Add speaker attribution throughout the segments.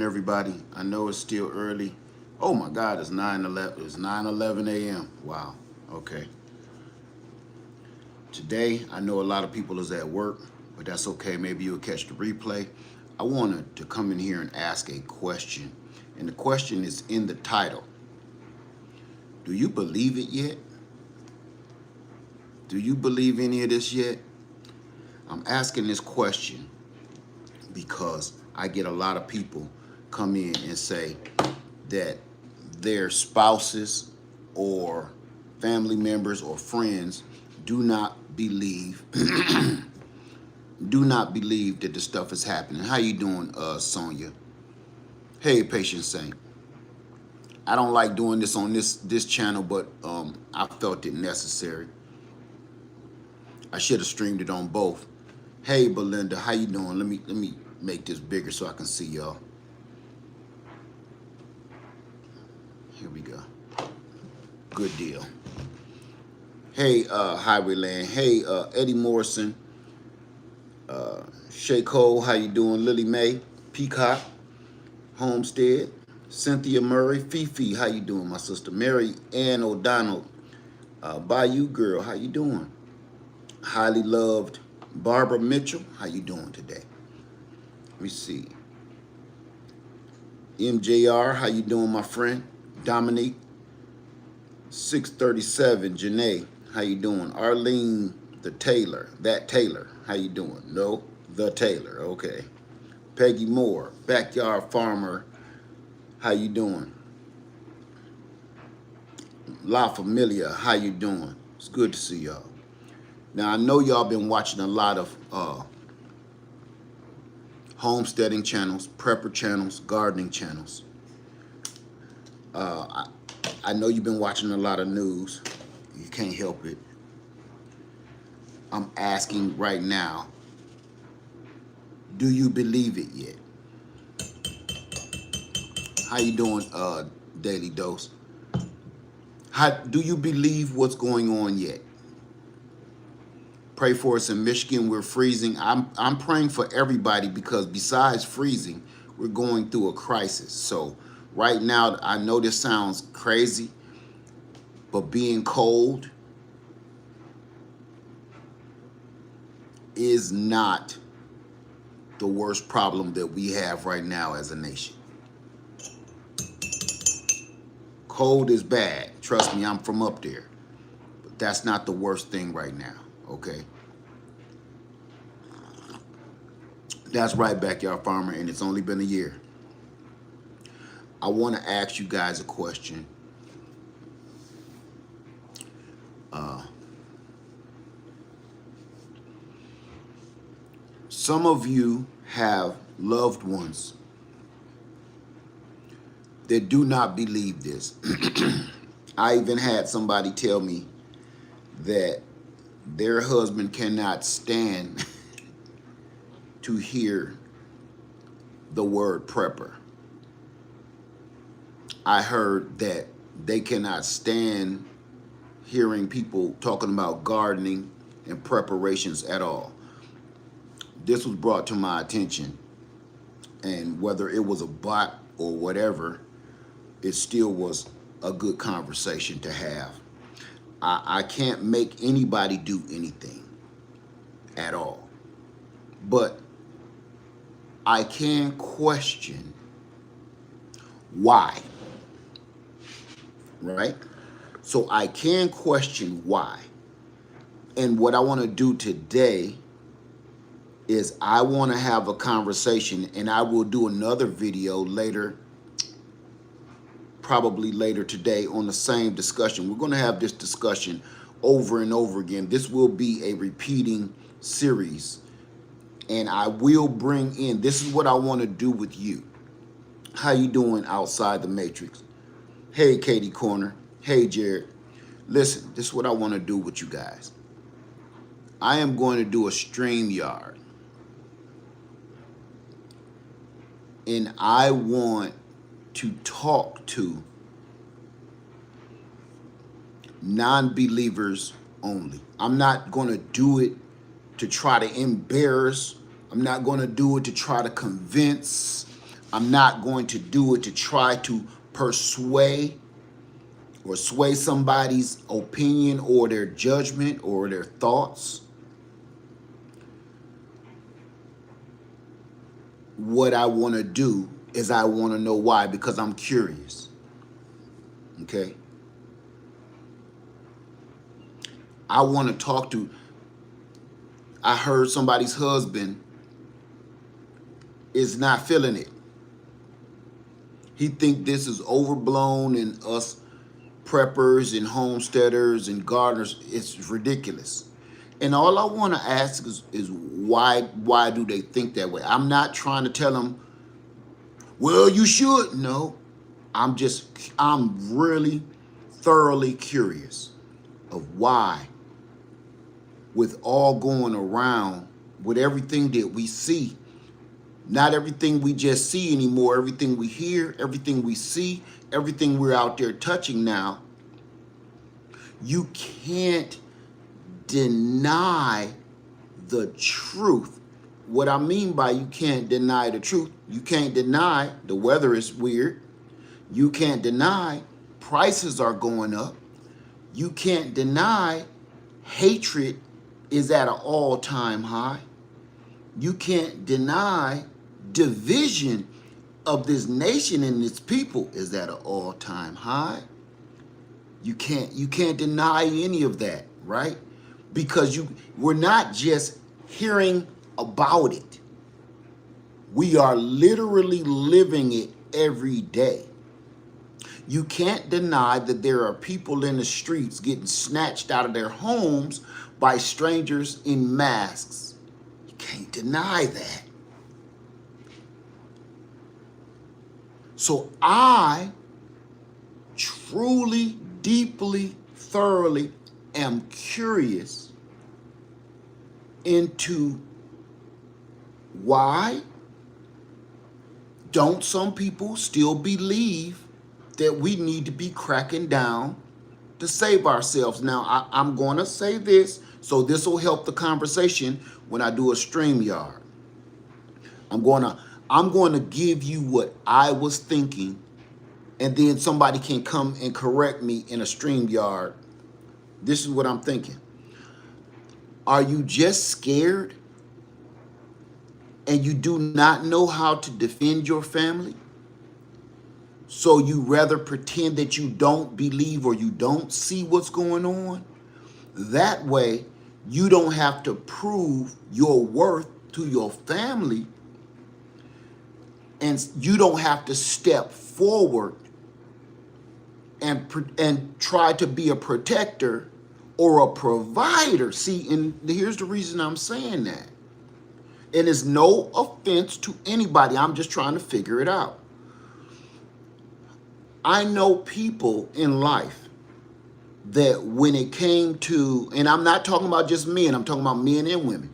Speaker 1: everybody. I know it's still early. Oh my God, it's 9:11. It's 9:11 a.m. Wow. Okay. Today, I know a lot of people is at work, but that's okay. Maybe you'll catch the replay. I wanted to come in here and ask a question, and the question is in the title. Do you believe it yet? Do you believe any of this yet? I'm asking this question because I get a lot of people come in and say that their spouses or family members or friends do not believe do not believe that the stuff is happening. How you doing, Sonia? Hey, patient saint. I don't like doing this on this channel, but I felt it necessary. I should have streamed it on both. Hey, Belinda, how you doing? Let me make this bigger so I can see y'all. Here we go. Good deal. Hey, Highwayland. Hey, Eddie Morrison. Shay Cole, how you doing? Lily Mae, Peacock, Homestead, Cynthia Murray, Fifi, how you doing, my sister? Mary Ann O'Donnell, Bayou Girl, how you doing? Highly loved Barbara Mitchell, how you doing today? Let me see. MJR, how you doing, my friend? Dominique, 637, Janae, how you doing? Arlene, the Taylor, that Taylor, how you doing? No, the Taylor, okay. Peggy Moore, Backyard Farmer, how you doing? La Familia, how you doing? It's good to see y'all. Now, I know y'all been watching a lot of homesteading channels, prepper channels, gardening channels. I know you've been watching a lot of news. You can't help it. I'm asking right now, do you believe it yet? How you doing, Daily Dose? Do you believe what's going on yet? Pray for us in Michigan. We're freezing. I'm praying for everybody because besides freezing, we're going through a crisis. So right now, I know this sounds crazy, but being cold is not the worst problem that we have right now as a nation. Cold is bad. Trust me, I'm from up there. But that's not the worst thing right now, okay? That's right, Backyard Farmer, and it's only been a year. I want to ask you guys a question. Some of you have loved ones that do not believe this. I even had somebody tell me that their husband cannot stand to hear the word prepper. I heard that they cannot stand hearing people talking about gardening and preparations at all. This was brought to my attention, and whether it was a bot or whatever, it still was a good conversation to have. I can't make anybody do anything at all, but I can question why, right? So I can question why. And what I want to do today is I want to have a conversation, and I will do another video later, probably later today, on the same discussion. We're going to have this discussion over and over again. This will be a repeating series, and I will bring in, this is what I want to do with you. How you doing outside the matrix? Hey, Katie Corner. Hey, Jared. Listen, this is what I want to do with you guys. I am going to do a StreamYard, and I want to talk to non-believers only. I'm not going to do it to try to embarrass. I'm not going to do it to try to convince. I'm not going to do it to try to persuade or sway somebody's opinion or their judgment or their thoughts. What I want to do is I want to know why, because I'm curious. Okay? I want to talk to, I heard somebody's husband is not feeling it. He think this is overblown, and us preppers and homesteaders and gardeners, it's ridiculous. And all I want to ask is why do they think that way? I'm not trying to tell them, well, you should. No, I'm really thoroughly curious of why, with all going around, with everything that we see, not everything we just see anymore, everything we hear, everything we see, everything we're out there touching now, you can't deny the truth. What I mean by you can't deny the truth, you can't deny the weather is weird. You can't deny prices are going up. You can't deny hatred is at an all-time high. You can't deny division of this nation and its people is at an all-time high. You can't deny any of that, right? Because we're not just hearing about it. We are literally living it every day. You can't deny that there are people in the streets getting snatched out of their homes by strangers in masks. You can't deny that. So I truly, deeply, thoroughly am curious into why don't some people still believe that we need to be cracking down to save ourselves. Now, I'm going to say this, so this will help the conversation when I do a StreamYard. I'm going to give you what I was thinking, and then somebody can come and correct me in a StreamYard. This is what I'm thinking. Are you just scared and you do not know how to defend your family? So you rather pretend that you don't believe or you don't see what's going on? That way, you don't have to prove your worth to your family, and you don't have to step forward and try to be a protector or a provider. See, and here's the reason I'm saying that. And it's no offense to anybody. I'm just trying to figure it out. I know people in life that when it came to, and I'm not talking about just men, I'm talking about men and women.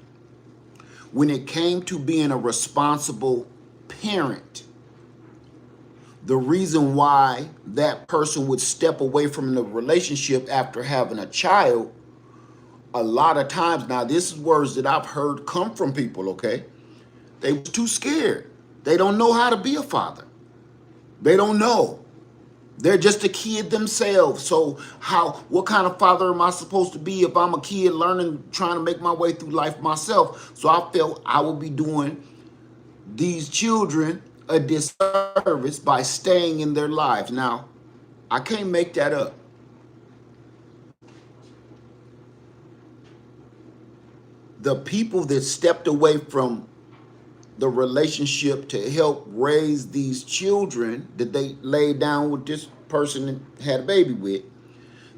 Speaker 1: When it came to being a responsible parent, the reason why that person would step away from the relationship after having a child, a lot of times, now this is words that I've heard come from people, okay? They were too scared. They don't know how to be a father. They don't know. They're just a kid themselves. So what kind of father am I supposed to be if I'm a kid learning, trying to make my way through life myself? So I felt I would be doing these children a disservice by staying in their lives. Now, I can't make that up. The people that stepped away from the relationship to help raise these children that they laid down with this person and had a baby with,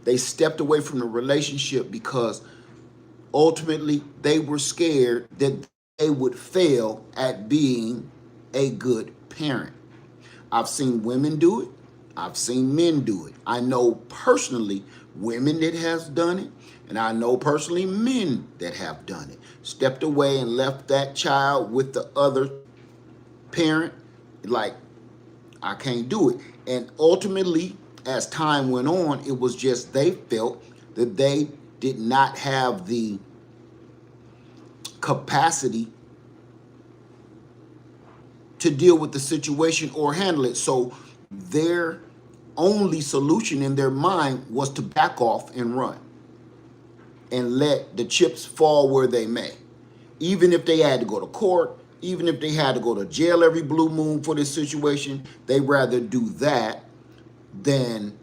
Speaker 1: they stepped away from the relationship because ultimately they were scared that they would fail at being a good parent. I've seen women do it. I've seen men do it. I know personally women that has done it, and I know personally men that have done it. Stepped away and left that child with the other parent, like, I can't do it. And ultimately, as time went on, it was just they felt that they did not have the capacity to deal with the situation or handle it. So their only solution in their mind was to back off and run and let the chips fall where they may. Even if they had to go to court, even if they had to go to jail every blue moon for this situation, they'd rather do that than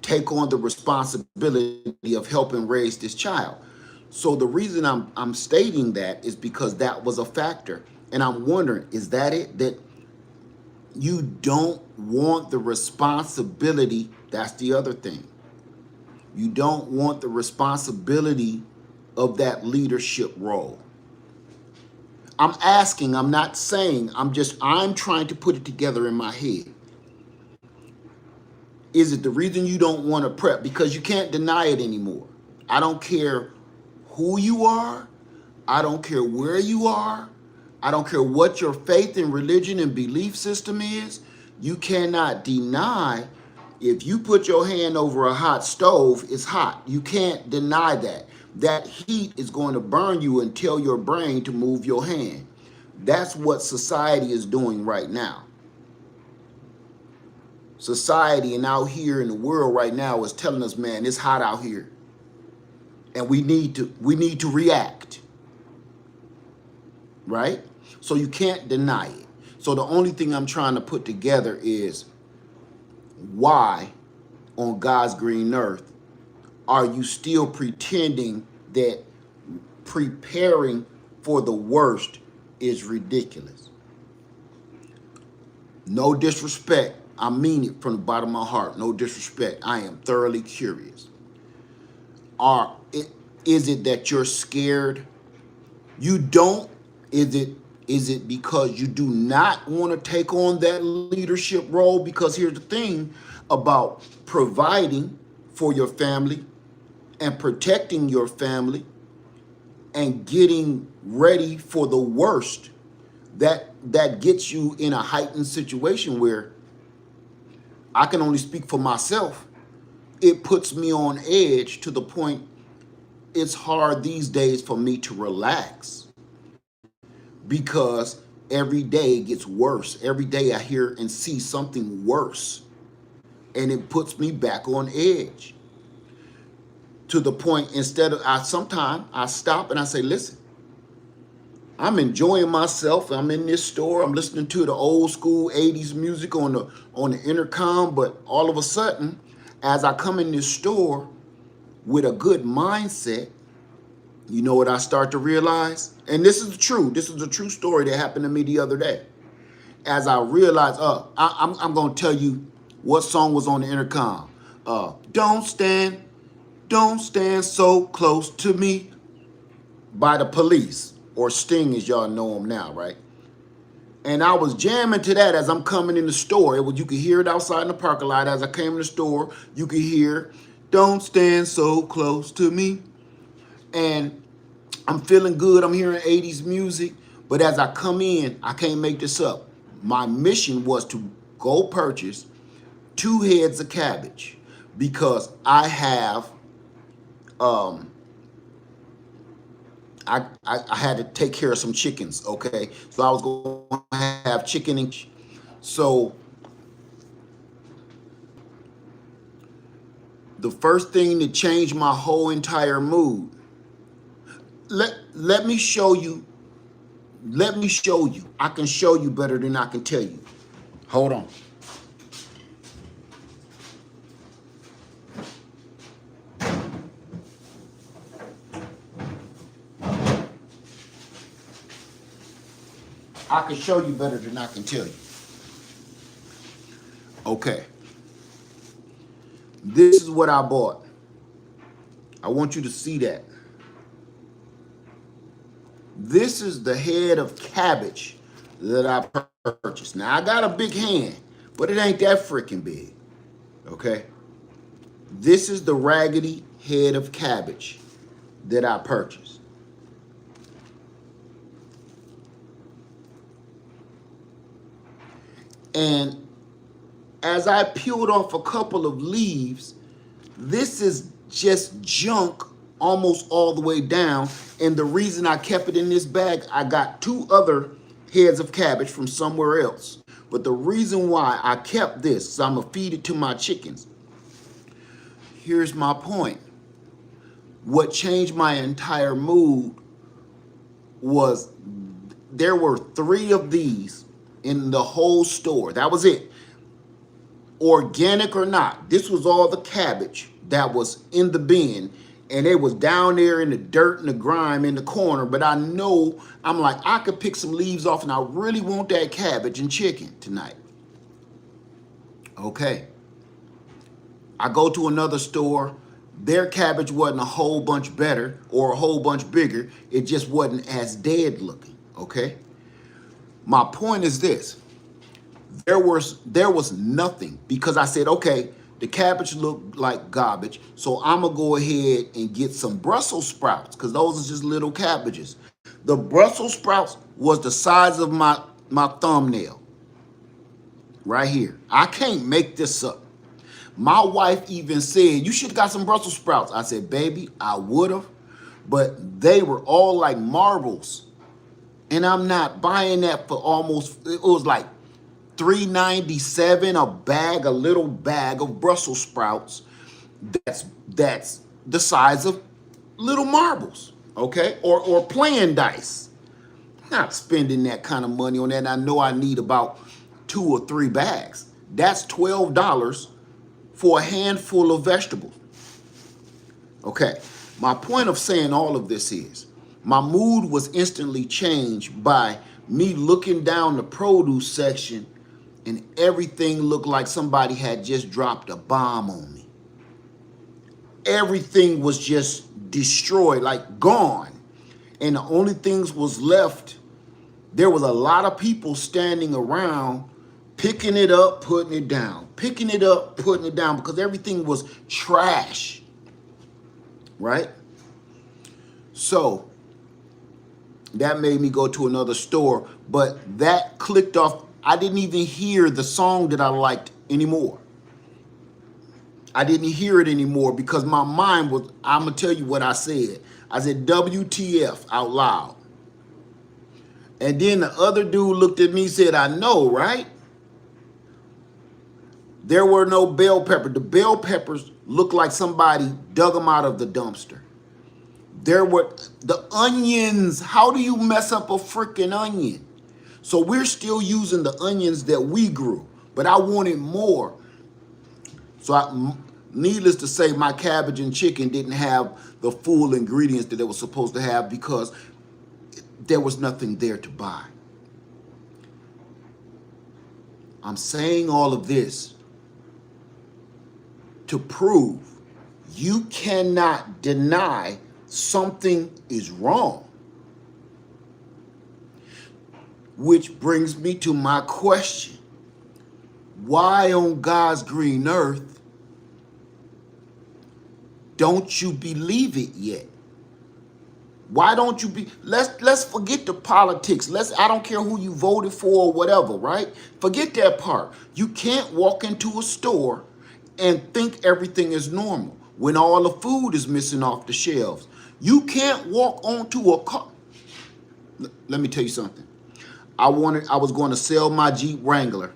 Speaker 1: take on the responsibility of helping raise this child. So the reason I'm stating that is because that was a factor. And I'm wondering, is that it? That you don't want the responsibility? That's the other thing. You don't want the responsibility of that leadership role. I'm asking, I'm not saying, I'm trying to put it together in my head. Is it the reason you don't want to prep? Because you can't deny it anymore. I don't care who you are. I don't care where you are. I don't care what your faith and religion and belief system is. You cannot deny if you put your hand over a hot stove, it's hot. You can't deny that. That heat is going to burn you and tell your brain to move your hand. That's what society is doing right now. Society and out here in the world right now is telling us, man, it's hot out here. And we need to react. Right? So you can't deny it. So the only thing I'm trying to put together is, why on God's green earth are you still pretending that preparing for the worst is ridiculous? No disrespect. I mean it from the bottom of my heart. No disrespect. I am thoroughly curious. Is it that you're scared? You don't? Is it because you do not want to take on that leadership role? Because here's the thing about providing for your family and protecting your family and getting ready for the worst, that gets you in a heightened situation where, I can only speak for myself, it puts me on edge to the point it's hard these days for me to relax, because every day it gets worse. Every day I hear and see something worse, and it puts me back on edge to the point, sometimes I stop and I say, listen, I'm enjoying myself. I'm in this store. I'm listening to the old school 80s music on the intercom. But all of a sudden, as I come in this store with a good mindset, you know what I start to realize? And this is true. This is a true story that happened to me the other day. As I realized, I'm going to tell you what song was on the intercom. Don't stand so close to me, by the Police, or Sting as y'all know them now, right? And I was jamming to that as I'm coming in the store. You could hear it outside in the parking lot. As I came in the store, you could hear, don't stand so close to me. And I'm feeling good. I'm hearing 80s music. But as I come in, I can't make this up. My mission was to go purchase 2 heads of cabbage, because I have, I had to take care of some chickens, okay? So I was going to have chicken and... So the first thing that changed my whole entire mood, let me show you. I can show you better than I can tell you. Hold on. I can show you better than I can tell you. Okay. This is what I bought. I want you to see that. This is the head of cabbage that I purchased. Now, I got a big hand, but it ain't that freaking big. Okay? This is the raggedy head of cabbage that I purchased. And as I peeled off a couple of leaves, this is just junk almost all the way down. And the reason I kept it in this bag, I got 2 other heads of cabbage from somewhere else. But the reason why I kept this is I'm going to feed it to my chickens. Here's my point. What changed my entire mood was there were 3 of these in the whole store. That was it. Organic or not, this was all the cabbage that was in the bin, and it was down there in the dirt and the grime in the corner. But I know, I'm like, I could pick some leaves off, and I really want that cabbage and chicken tonight. Okay. I go to another store. Their cabbage wasn't a whole bunch better or a whole bunch bigger. It just wasn't as dead looking. Okay. My point is this. There was nothing, because I said, okay, the cabbage looked like garbage, so I'm gonna go ahead and get some Brussels sprouts, because those are just little cabbages. The Brussels sprouts was the size of my thumbnail right here. I can't make this up. My wife even said, you should have got some Brussels sprouts. I said, baby, I would have, but they were all like marbles, and I'm not buying that for almost, it was like $3.97 a bag, a little bag of Brussels sprouts. That's the size of little marbles, okay? Or playing dice. Not spending that kind of money on that. And I know I need about 2 or 3 bags. That's $12 for a handful of vegetables. Okay, my point of saying all of this is my mood was instantly changed by me looking down the produce section, and everything looked like somebody had just dropped a bomb on me. Everything was just destroyed, like gone. And the only things was left, there was a lot of people standing around picking it up, putting it down, picking it up, putting it down, because everything was trash, right? So that made me go to another store, but that clicked off. I didn't even hear the song that I liked anymore. I didn't hear it anymore because my mind was, I'm going to tell you what I said. I said, WTF out loud. And then the other dude looked at me and said, I know, right? There were no bell peppers. The bell peppers looked like somebody dug them out of the dumpster. There were the onions. How do you mess up a freaking onion? So we're still using the onions that we grew, but I wanted more. So needless to say, my cabbage and chicken didn't have the full ingredients that they were supposed to have because there was nothing there to buy. I'm saying all of this to prove you cannot deny something is wrong. Which brings me to my question. Why on God's green earth don't you believe it yet? Why don't you be, let's forget the politics. I don't care who you voted for or whatever, right? Forget that part. You can't walk into a store and think everything is normal when all the food is missing off the shelves. You can't walk onto a car. Let me tell you something. I was going to sell my Jeep Wrangler.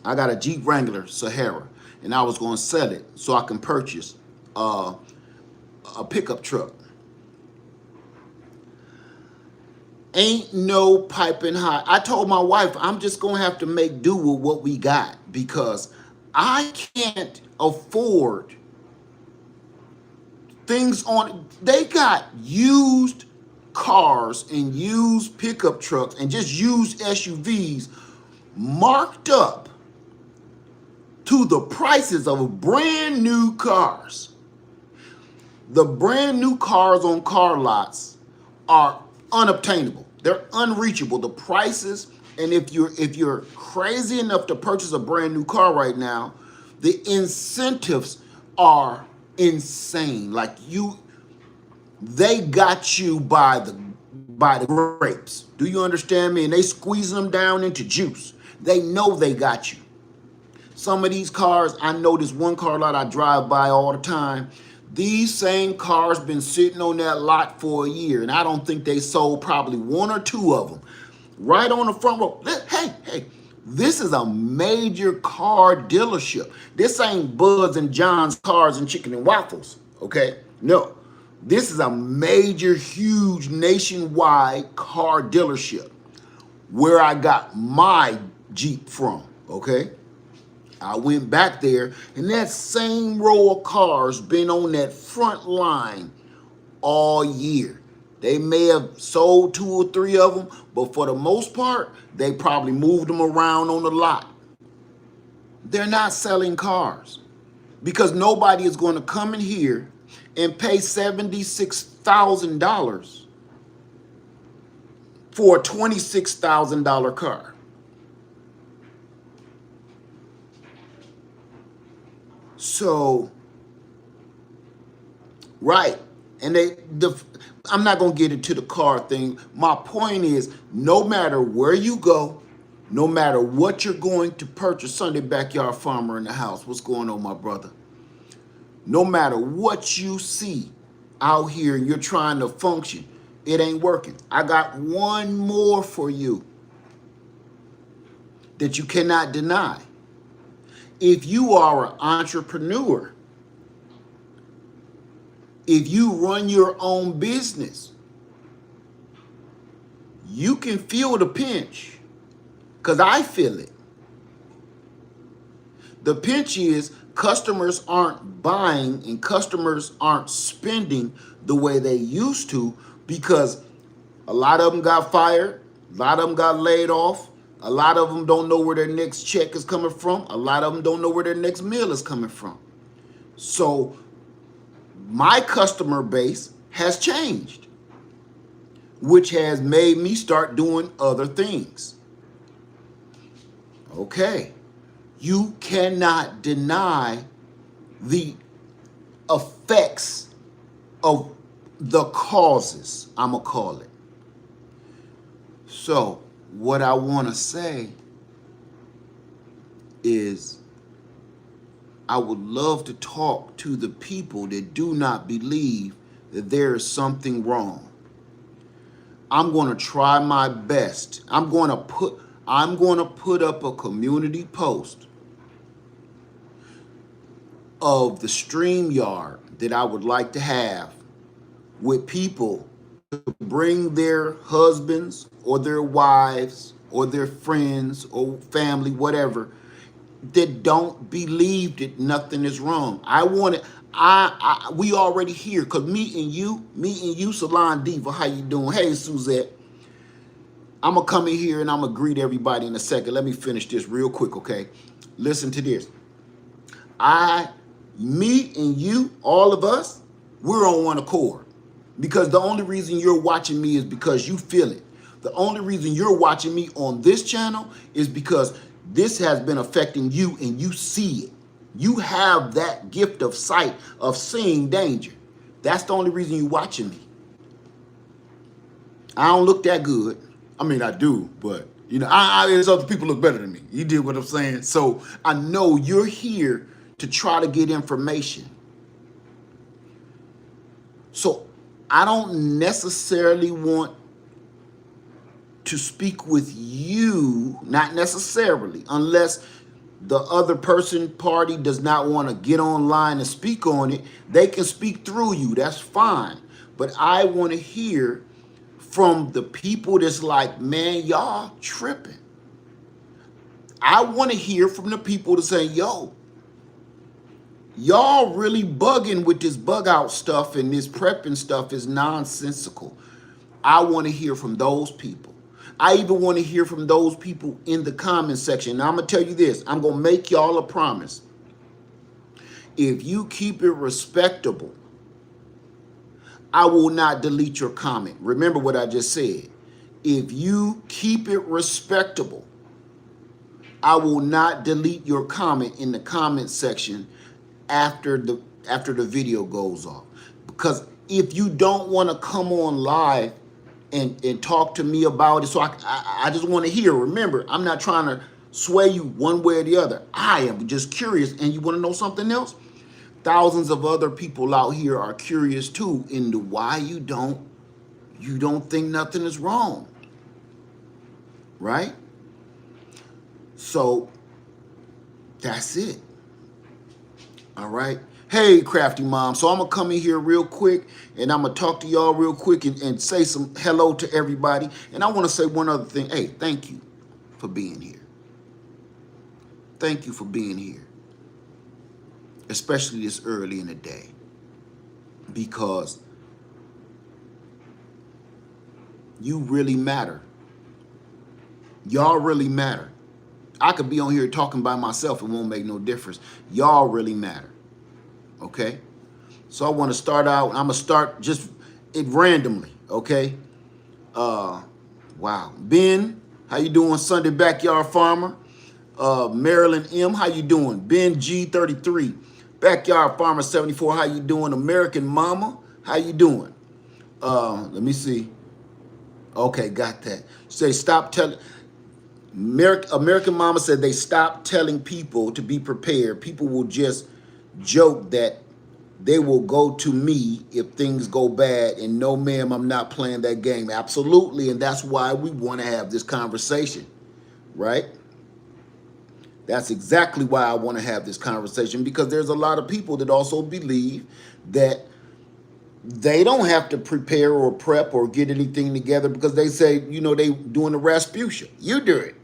Speaker 1: I got a Jeep Wrangler Sahara, and I was going to sell it so I can purchase a pickup truck. Ain't no piping hot. I told my wife I'm just going to have to make do with what we got because I can't afford things on. They got used cars and used pickup trucks and just used SUVs marked up to the prices of brand new cars. The brand new cars on car lots are unobtainable. They're unreachable. The prices, and if you're crazy enough to purchase a brand new car right now, the incentives are insane. Like they got you by the grapes. Do you understand me? And they squeeze them down into juice. They know they got you. Some of these cars, I know this one car lot I drive by all the time. These same cars been sitting on that lot for a year, and I don't think they sold probably 1 or 2 of them. right on the front row. Hey, this is a major car dealership. This ain't Buzz and John's Cars and Chicken and Waffles, okay? No, this is a major, huge, nationwide car dealership where I got my Jeep from, okay? I went back there, and that same row of cars been on that front line all year. They may have sold 2 or 3 of them, but for the most part, they probably moved them around on the lot. They're not selling cars because nobody is going to come in here and pay $76,000 for a $26,000 car. So, right. And I'm not going to get into the car thing. My point is, no matter where you go, no matter what you're going to purchase, Sunday Backyard Farmer in the house. What's going on, my brother? No matter what you see out here and you're trying to function, it ain't working. I got one more for you that you cannot deny. If you are an entrepreneur, if you run your own business, you can feel the pinch, because I feel it. The pinch is customers aren't buying and customers aren't spending the way they used to because a lot of them got fired, a lot of them got laid off, a lot of them don't know where their next check is coming from, a lot of them don't know where their next meal is coming from. So my customer base has changed, which has made me start doing other things. Okay, you cannot deny the effects of the causes, I'm going to call it. So what I want to say is I would love to talk to the people that do not believe that there is something wrong. I'm going to try my best. I'm going to put up a community post of the StreamYard that I would like to have with people to bring their husbands or their wives or their friends or family, whatever, that don't believe that nothing is wrong. We already here, because me and you, Salon Diva, how you doing? Hey, Suzette. I'm going to come in here and I'm going to greet everybody in a second. Let me finish this real quick, okay? Listen to this. Me and you, all of us, we're on one accord. Because the only reason you're watching me is because you feel it. The only reason you're watching me on this channel is because this has been affecting you and you see it. You have that gift of sight of seeing danger. That's the only reason you're watching me. I don't look that good. I mean, I do, but you know, there's other people look better than me. You did what I'm saying? So I know you're here to try to get information. So I don't necessarily want to speak with you, not necessarily, unless the other party does not want to get online and speak on it. They can speak through you, that's fine. But I want to hear from the people that's like, man, y'all tripping. I want to hear from the people that say, yo, y'all really bugging with this bug out stuff and this prepping stuff is nonsensical. I want to hear from those people. I even want to hear from those people in the comment section. Now, I'm going to tell you this. I'm going to make y'all a promise. If you keep it respectable, I will not delete your comment. Remember what I just said. If you keep it respectable, I will not delete your comment in the comment section after the video goes off. Because if you don't want to come on live and talk to me about it, so I just want to hear. Remember, I'm not trying to sway you one way or the other. I am just curious. And you want to know something else? Thousands of other people out here are curious too into why you don't think nothing is wrong. right? So that's it. All right. Hey, Crafty Mom. So I'm going to come in here real quick and I'm going to talk to y'all real quick and say some hello to everybody. And I want to say one other thing. Hey, thank you for being here. Thank you for being here, especially this early in the day, because you really matter. Y'all really matter. I could be on here talking by myself. It won't make no difference. Y'all really matter. Okay? So I want to start out. I'm going to start just it randomly. Okay? Wow. Ben, how you doing? Sunday Backyard Farmer. Marilyn M, how you doing? Ben G33. Backyard Farmer 74, how you doing? American Mama, how you doing? Let me see. Okay, got that. Say stop telling. American Mama said they stopped telling people to be prepared. People will just joke that they will go to me if things go bad. And no, ma'am, I'm not playing that game. Absolutely. And that's why we want to have this conversation, right? That's exactly why I want to have this conversation, because there's a lot of people that also believe that they don't have to prepare or prep or get anything together because they say, you know, they doing the Rasputia. You do it.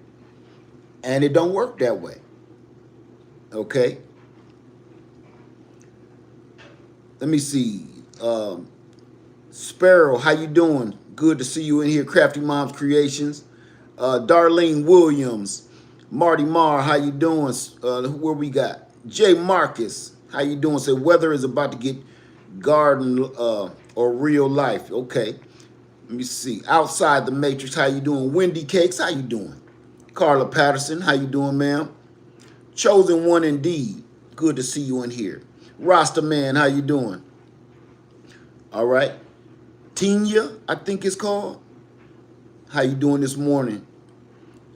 Speaker 1: And it don't work that way. Okay? Let me see. Sparrow, how you doing? Good to see you in here. Crafty Mom's Creations. Darlene Williams. Marty Marr, how you doing? Where we got? Jay Marcus, how you doing? Say weather is about to get garden or real life. Okay. Let me see. Outside the Matrix, how you doing? Wendy Cakes, how you doing? Carla Patterson, how you doing, ma'am? Chosen One indeed. Good to see you in here. Rasta Man, how you doing? All right. Tinya, I think it's called. How you doing this morning?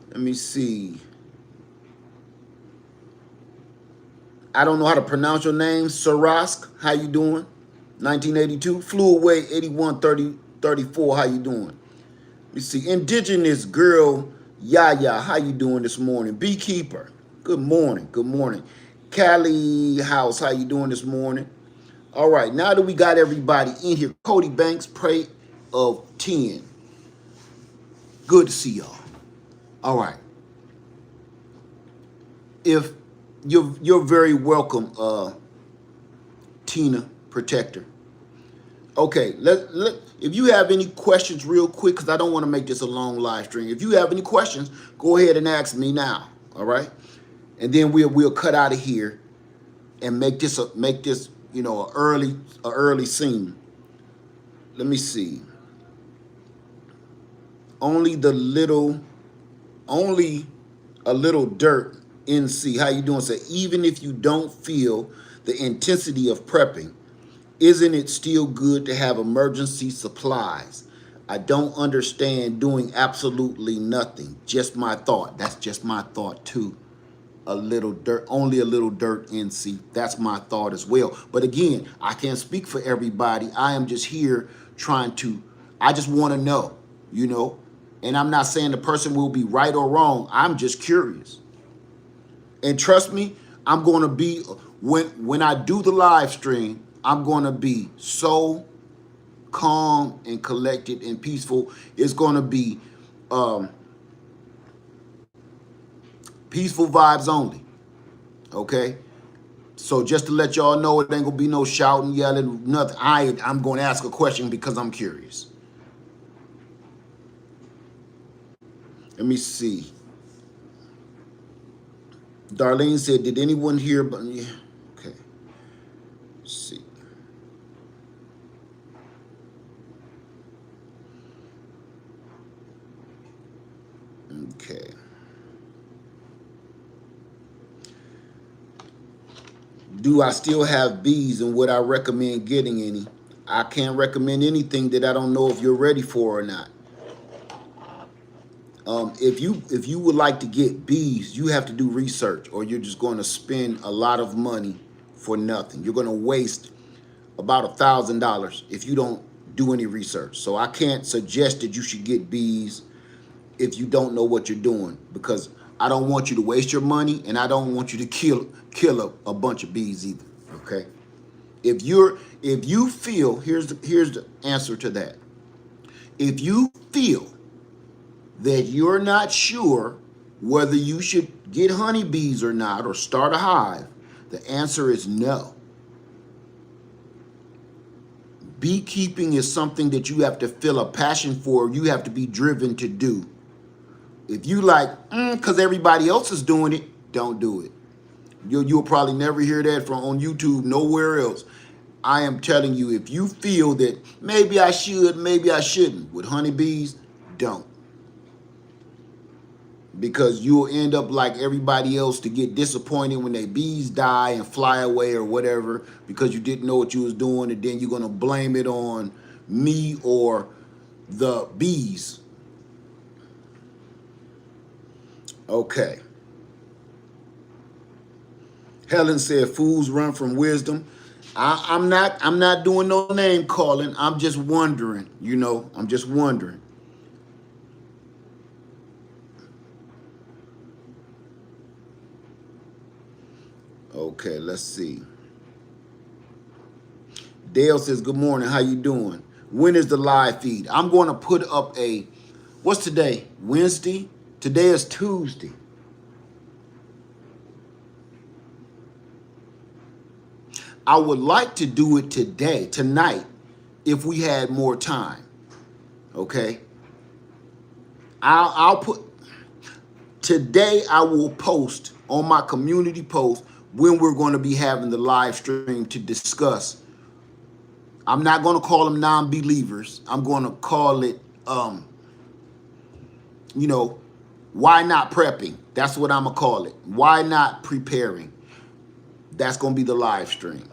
Speaker 1: Let me see. I don't know how to pronounce your name. Sarask, how you doing? 1982. Flew away 8134. How you doing? Let me see. Indigenous girl Yaya, how you doing this morning? Beekeeper, good morning. Good morning. Cali House, how you doing this morning? All right, now that we got everybody in here, Cody Banks, pray of 10. Good to see y'all. All right. If you're very welcome, Tina Protector. Okay, if you have any questions real quick, because I don't want to make this a long live stream. If you have any questions, go ahead and ask me now. All right, and then we'll cut out of here and make this you know a early scene. Let me see. Only a little dirt. NC, how you doing? Say even if you don't feel the intensity of prepping, isn't it still good to have emergency supplies? I don't understand doing absolutely nothing. Just my thought. That's just my thought too. A little dirt, only a little dirt, NC. That's my thought as well. But again, I can't speak for everybody. I am just here I just want to know, you know. And I'm not saying the person will be right or wrong. I'm just curious. And trust me, I'm going to be, when I do the live stream, I'm going to be so calm and collected and peaceful. It's going to be peaceful vibes only. Okay? So just to let y'all know, it ain't going to be no shouting, yelling, nothing. I'm going to ask a question because I'm curious. Let me see. Darlene said, did anyone hear about yeah. Okay. Let's see. Okay. Do I still have bees and would I recommend getting any? I can't recommend anything that I don't know if you're ready for or not. If you would like to get bees, you have to do research or you're just going to spend a lot of money for nothing. You're going to waste about $1,000 if you don't do any research. So I can't suggest that you should get bees if you don't know what you're doing, because I don't want you to waste your money, and I don't want you to kill a bunch of bees either. Okay. If you feel, here's the answer to that. If you feel that you're not sure whether you should get honeybees or not, or start a hive, the answer is no. Beekeeping is something that you have to feel a passion for. You have to be driven to do. If you like, because everybody else is doing it, don't do it. You'll probably never hear that from on YouTube, nowhere else. I am telling you, if you feel that maybe I should, maybe I shouldn't, with honeybees, don't. Because you'll end up like everybody else, to get disappointed when their bees die and fly away or whatever, because you didn't know what you was doing, and then you're going to blame it on me or the bees. Okay. Helen said, "Fools run from wisdom." I'm not doing no name calling. I'm just wondering, I'm just wondering. Okay, let's see. Dale says, "Good morning. How you doing? When is the live feed?" I'm going to put up what's today? Wednesday? Today is Tuesday. I would like to do it tonight, if we had more time. Okay. I'll put, today I will post on my community post when we're going to be having the live stream to discuss. I'm not going to call them non-believers. I'm going to call it, why not prepping? That's what I'm going to call it. Why not preparing? That's going to be the live stream.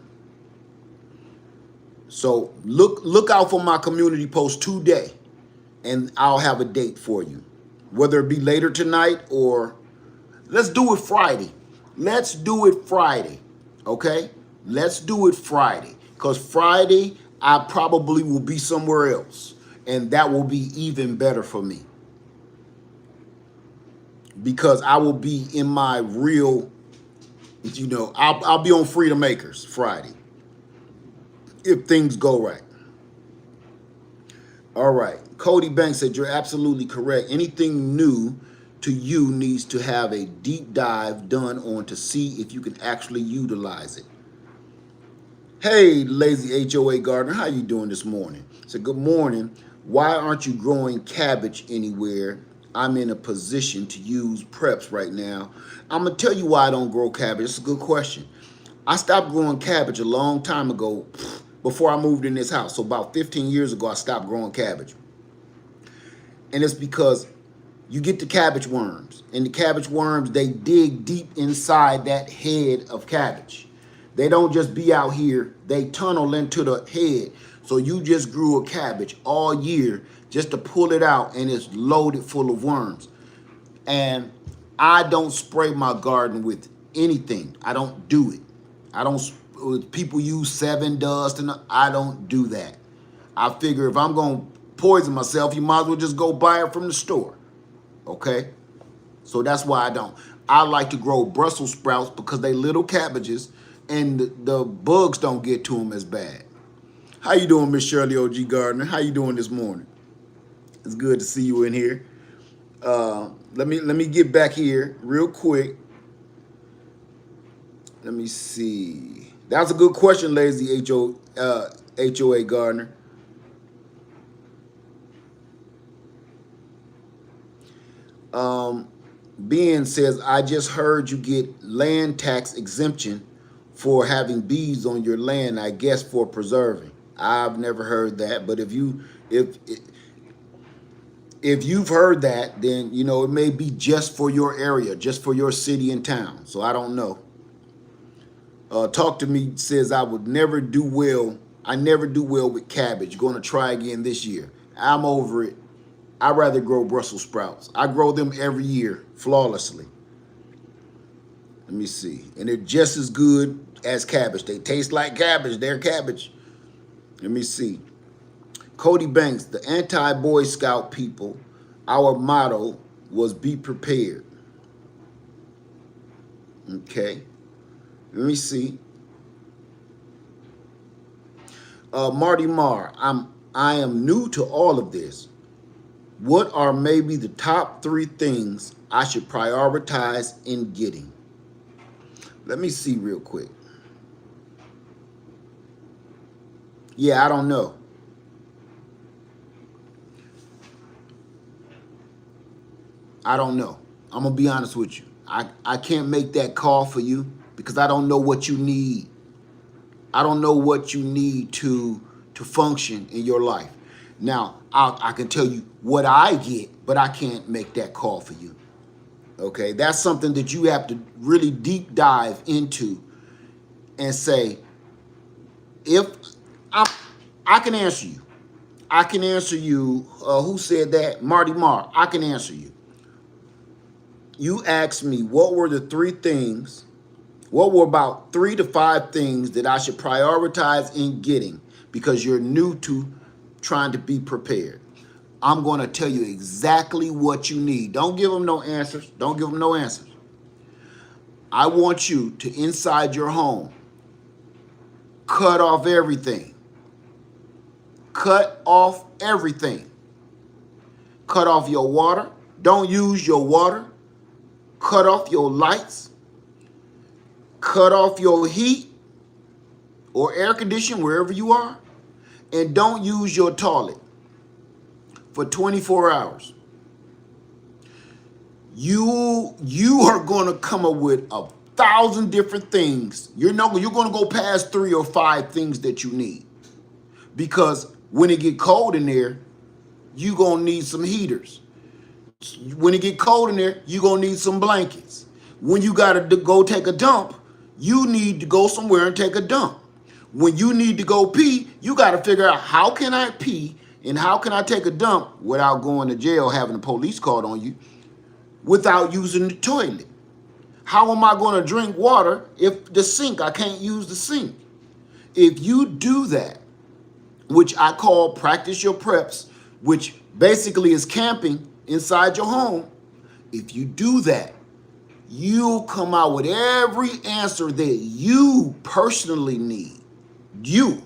Speaker 1: So look out for my community post today, and I'll have a date for you. Whether it be later tonight, or let's do it Friday. Let's do it Friday. Okay? Let's do it Friday. Because Friday, I probably will be somewhere else. And that will be even better for me. Because I will be in my real, I'll be on Freedom Acres Friday, if things go right. All right. Cody Banks said, "You're absolutely correct. Anything new to you needs to have a deep dive done on to see if you can actually utilize it." Hey, lazy HOA gardener, how you doing this morning? So good morning. Why aren't you growing cabbage anywhere? I'm in a position to use preps right now. I'm going to tell you why I don't grow cabbage. It's a good question. I stopped growing cabbage a long time ago, before I moved in this house. So about 15 years ago, I stopped growing cabbage. And it's because you get the cabbage worms. And the cabbage worms, they dig deep inside that head of cabbage. They don't just be out here. They tunnel into the head. So you just grew a cabbage all year just to pull it out, and it's loaded full of worms. And I don't spray my garden with anything. I don't do it. I don't. People use Sevin Dust, and I don't do that. I figure if I'm going to poison myself, you might as well just go buy it from the store. Okay? So that's why I don't. I like to grow Brussels sprouts because they little cabbages, and the bugs don't get to them as bad. How you doing, Miss Shirley OG Gardner? How you doing this morning? It's good to see you in here. Let me get back here real quick. Let me see. That was a good question, lazy HOA Gardner. Ben says, "I just heard you get land tax exemption for having bees on your land, I guess for preserving." I've never heard that, but if you've heard that, then it may be just for your area, just for your city and town. So I don't know. Talk to Me says, "I would never do well. I never do well with cabbage. Going to try again this year." I'm over it. I'd rather grow Brussels sprouts. I grow them every year flawlessly. Let me see. And they're just as good as cabbage. They taste like cabbage. They're cabbage. Let me see. Cody Banks, "The anti-Boy Scout people our motto was be prepared. Okay, let me see. Marty Marr, I am new to all of this. What are maybe the top 3 things I should prioritize in getting? Let me see real quick. Yeah, I don't know. I don't know. I'm going to be honest with you. I can't make that call for you because I don't know what you need. I don't know what you need to function in your life. Now, I can tell you what I get, but I can't make that call for you. Okay, that's something that you have to really deep dive into and say, if I can answer you. I can answer you. Who said that? Marty Marr. I can answer you. You asked me what were the 3 things, what were about 3 to 5 things that I should prioritize in getting because you're new to trying to be prepared. I'm going to tell you exactly what you need. Don't give them no answers. Don't give them no answers. I want you to, inside your home, cut off everything. Cut off everything. Cut off your water. Don't use your water. Cut off your lights. Cut off your heat or air conditioning wherever you are. And don't use your toilet for 24 hours. You are going to come up with 1,000 different things. You're going to go past 3 or 5 things that you need. Because when it get cold in there, you're going to need some heaters. When it get cold in there, you're going to need some blankets. When you got to go take a dump, you need to go somewhere and take a dump. When you need to go pee, you got to figure out how can I pee and how can I take a dump without going to jail, having a police called on you, without using the toilet. How am I going to drink water if the sink, I can't use the sink? If you do that, which I call practice your preps, which basically is camping inside your home, if you do that, you'll come out with every answer that you personally need. You,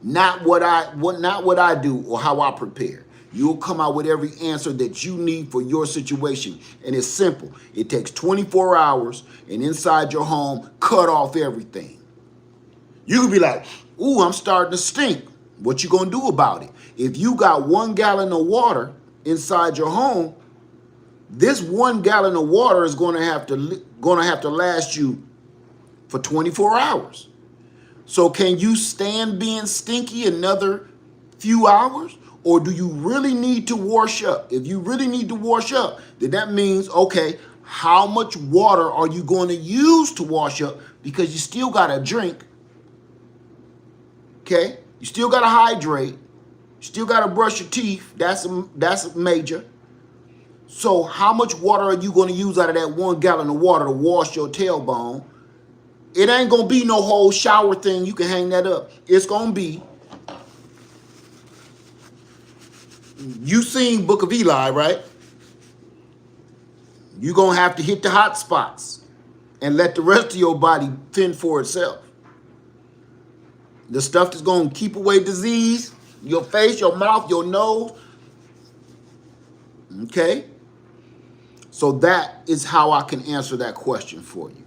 Speaker 1: not what I do or how I prepare. You'll come out with every answer that you need for your situation. And it's simple. It takes 24 hours, and inside your home, cut off everything. You could be like, ooh, I'm starting to stink. What you gonna do about it? If you got 1 gallon of water inside your home, this 1 gallon of water is gonna have to last you for 24 hours. So can you stand being stinky another few hours? Or do you really need to wash up? If you really need to wash up, then that means, okay, how much water are you going to use to wash up? Because you still got to drink, okay? You still got to hydrate. You still got to brush your teeth. That's major. So how much water are you going to use out of that 1 gallon of water to wash your tailbone? It ain't going to be no whole shower thing. You can hang that up. It's going to be, you seen Book of Eli, right? You're going to have to hit the hot spots and let the rest of your body fend for itself. The stuff that's going to keep away disease, your face, your mouth, your nose. Okay? So that is how I can answer that question for you.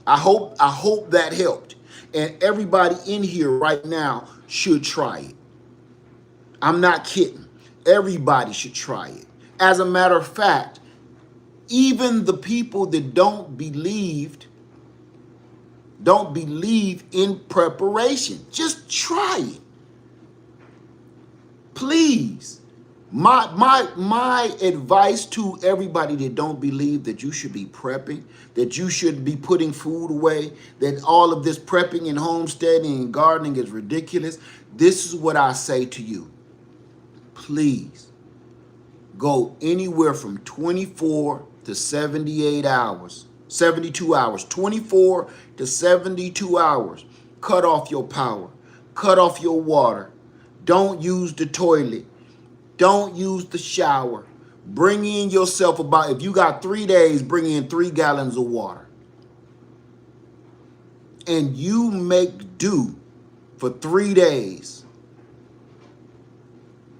Speaker 1: I hope that helped. And everybody in here right now should try it. I'm not kidding. Everybody should try it. As a matter of fact, even the people that don't believe in preparation, just try it. Please. My advice to everybody that don't believe that you should be prepping, that you should be putting food away, that all of this prepping and homesteading and gardening is ridiculous, this is what I say to you. Please go anywhere from 24 to 78 hours, 72 hours, 24 to 72 hours. Cut off your power. Cut off your water. Don't use the toilet. Don't use the shower. Bring in yourself about, if you got 3 days, bring in 3 gallons of water. And you make do for 3 days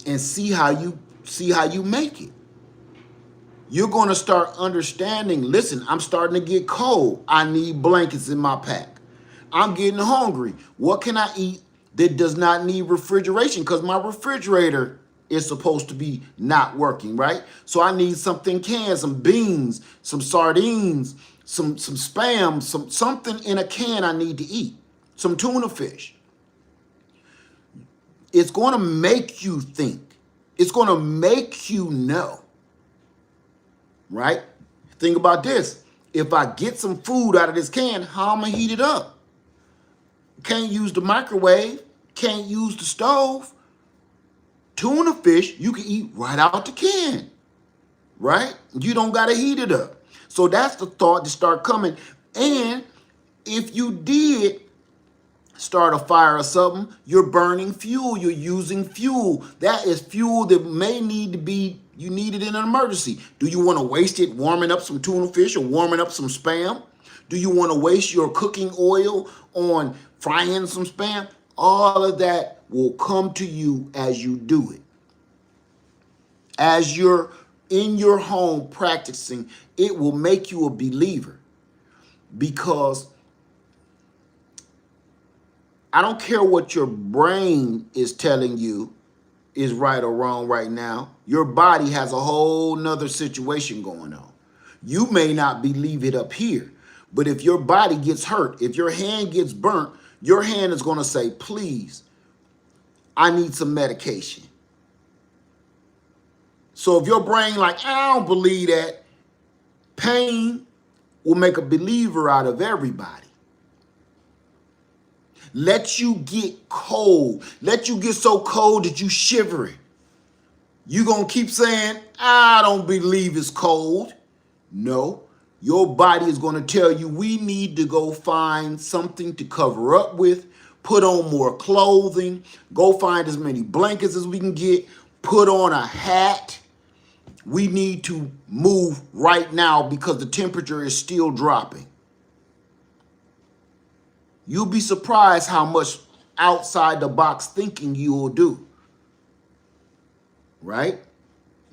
Speaker 1: and see how you make it. You're going to start understanding, listen, I'm starting to get cold. I need blankets in my pack. I'm getting hungry. What can I eat that does not need refrigeration? Because my refrigerator is supposed to be not working, right? So I need something canned, some beans, some sardines, some Spam, something in a can I need to eat, some tuna fish. It's going to make you think. It's going to make you know, right? Think about this. If I get some food out of this can, how am I going to heat it up? Can't use the microwave. Can't use the stove. Tuna fish, you can eat right out the can, right? You don't got to heat it up. So that's the thought to start coming. And if you did start a fire or something, you're burning fuel. You're using fuel. That is fuel that may need to be, you need it in an emergency. Do you want to waste it warming up some tuna fish or warming up some Spam? Do you want to waste your cooking oil on frying some Spam? All of that will come to you as you do it. As you're in your home practicing, it will make you a believer, because I don't care what your brain is telling you is right or wrong right now. Your body has a whole nother situation going on. You may not believe it up here, but if your body gets hurt, if your hand gets burnt, your hand is going to say, please, I need some medication. So if your brain like, I don't believe that, pain will make a believer out of everybody. Let you get cold. Let you get so cold that you shivering. You gonna keep saying, I don't believe it's cold. No, your body is gonna tell you, we need to go find something to cover up with, put on more clothing, go find as many blankets as we can get, put on a hat. We need to move right now because the temperature is still dropping. You'll be surprised how much outside the box thinking you will do, right?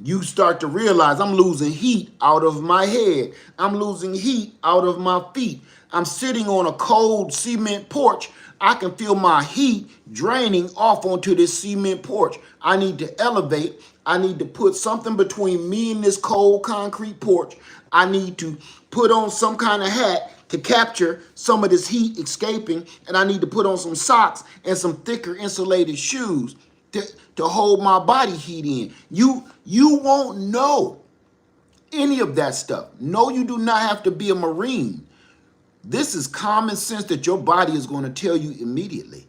Speaker 1: You start to realize I'm losing heat out of my head. I'm losing heat out of my feet. I'm sitting on a cold cement porch. I can feel my heat draining off onto this cement porch. I need to elevate. I need to put something between me and this cold concrete porch. I need to put on some kind of hat to capture some of this heat escaping, and I need to put on some socks and some thicker insulated shoes to hold my body heat in. You won't know any of that stuff. No, you do not have to be a Marine. This is common sense that your body is going to tell you immediately.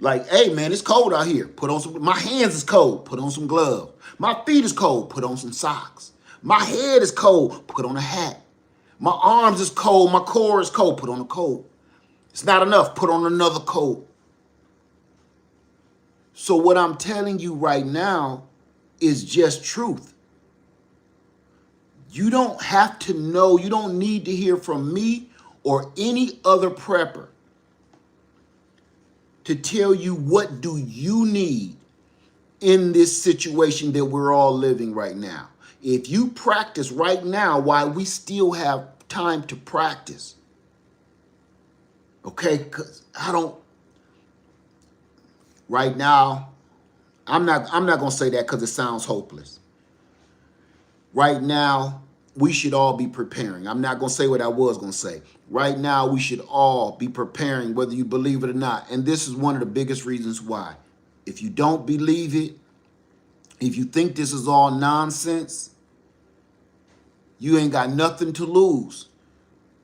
Speaker 1: Like, hey man, it's cold out here. Put on some, my hands is cold, put on some gloves. My feet is cold, put on some socks. My head is cold, put on a hat. My arms is cold, my core is cold, put on a coat. It's not enough, put on another coat. So what I'm telling you right now is just truth. You don't have to know, you don't need to hear from me or any other prepper to tell you what do you need in this situation that we're all living right now. If you practice right now while we still have time to practice, okay, because right now, I'm not going to say that because it sounds hopeless. Right now, we should all be preparing. I'm not going to say what I was going to say. Right now, we should all be preparing, whether you believe it or not. And this is one of the biggest reasons why. If you don't believe it, if you think this is all nonsense, you ain't got nothing to lose.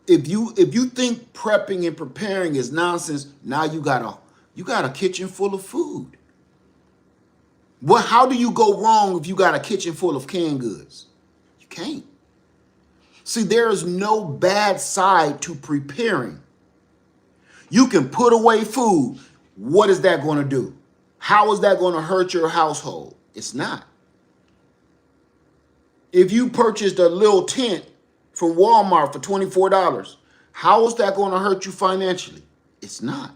Speaker 1: If you think prepping and preparing is nonsense, now you got a kitchen full of food. How do you go wrong if you got a kitchen full of canned goods? You can't. See, there is no bad side to preparing. You can put away food. What is that going to do? How is that going to hurt your household? It's not. If you purchased a little tent from Walmart for $24, how is that going to hurt you financially? It's not.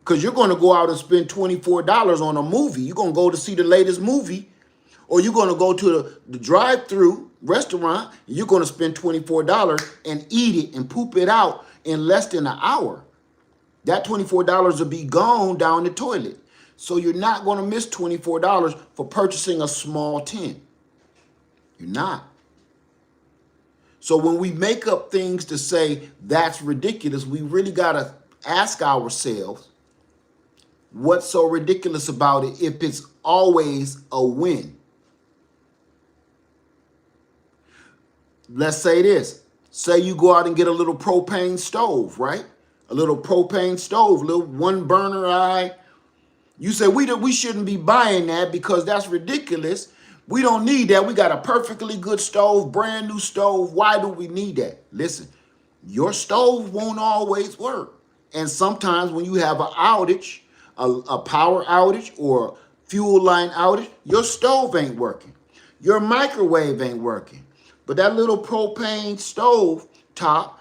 Speaker 1: Because you're going to go out and spend $24 on a movie. You're going to go to see the latest movie, or you're going to go to the drive-through restaurant, and you're going to spend $24 and eat it and poop it out in less than an hour. That $24 will be gone down the toilet. So you're not going to miss $24 for purchasing a small tent. You're not. So when we make up things to say that's ridiculous, we really got to ask ourselves, what's so ridiculous about it if it's always a win? Let's say this. Say you go out and get a little propane stove, right? A little propane stove, little one burner eye. You say we shouldn't be buying that because that's ridiculous. We don't need that. We got a perfectly good stove, brand new stove. Why do we need that? Listen, your stove won't always work. And sometimes when you have an outage, a power outage or fuel line outage, your stove ain't working. Your microwave ain't working. But that little propane stove top,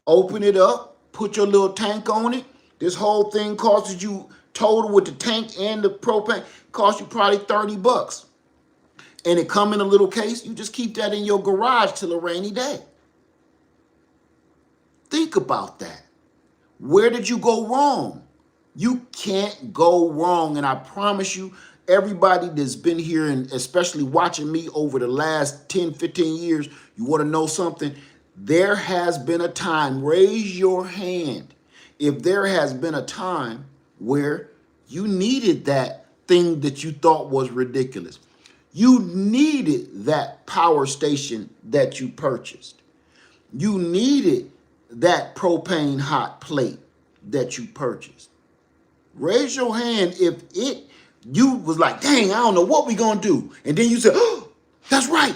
Speaker 1: open it up, put your little tank on it. This whole thing costs you total with the tank and the propane, costs you probably $30. And it come in a little case. You just keep that in your garage till a rainy day. Think about that. Where did you go wrong? You can't go wrong. And I promise you, everybody that's been here and especially watching me over the last 10, 15 years, you want to know something? There has been a time, raise your hand, if there has been a time where you needed that thing that you thought was ridiculous. You needed that power station that you purchased. You needed that propane hot plate that you purchased. Raise your hand if you was like, dang, I don't know what we gonna do. And then you said, oh, that's right.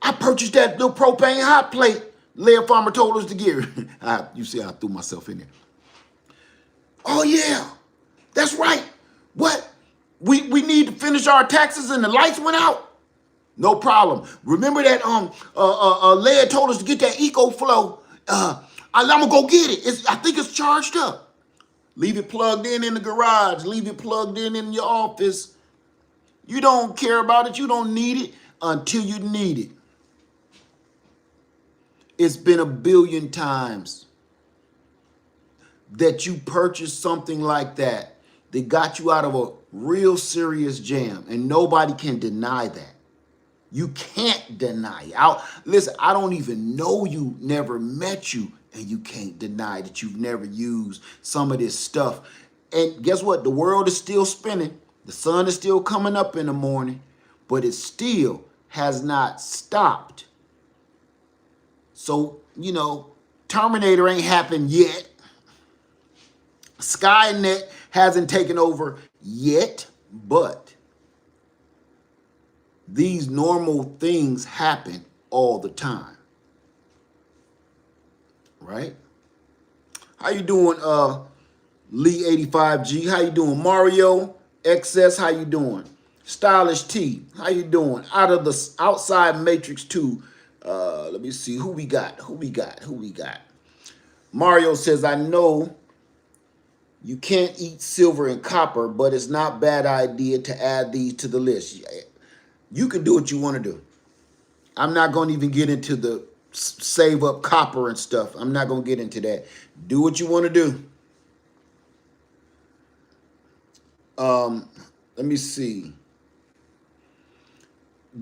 Speaker 1: I purchased that little propane hot plate Laird Farmer told us to get. You see, I threw myself in there. Oh yeah, that's right. What? We need to finish our taxes and the lights went out? No problem. Remember that Laird told us to get that EcoFlow. I'm gonna go get it. I think it's charged up. Leave it plugged in the garage. Leave it plugged in your office. You don't care about it. You don't need it until you need it. It's been a billion times that you purchased something like that got you out of a real serious jam, and nobody can deny that. You can't deny it. Listen, I don't even know you, never met you, and you can't deny that you've never used some of this stuff. And guess what? The world is still spinning. The sun is still coming up in the morning, but it still has not stopped. So, Terminator ain't happened yet. Skynet hasn't taken over yet, but these normal things happen all the time. Right? How you doing, Lee85G? How you doing? Mario XS, how you doing? Stylish T, how you doing? Out of the Outside Matrix 2. Let me see who we got. Mario says, I know you can't eat silver and copper, but it's not a bad idea to add these to the list. You can do what you want to do. I'm not going to even get into the save up copper and stuff. I'm not going to get into that. Do what you want to do. Let me see.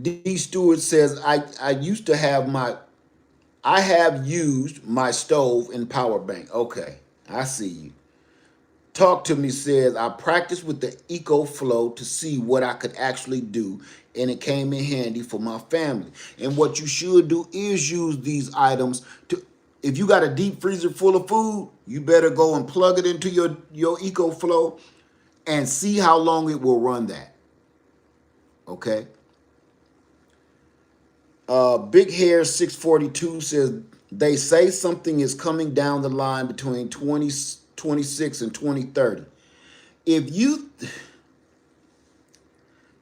Speaker 1: D. Stewart says, I have used my stove and power bank. Okay, I see you. Talk to Me says, I practiced with the EcoFlow to see what I could actually do, and it came in handy for my family. And what you should do is use these items to, if you got a deep freezer full of food, you better go and plug it into your EcoFlow and see how long it will run that. Okay. Big Hair 642 says, they say something is coming down the line between 2026 and 2030. If you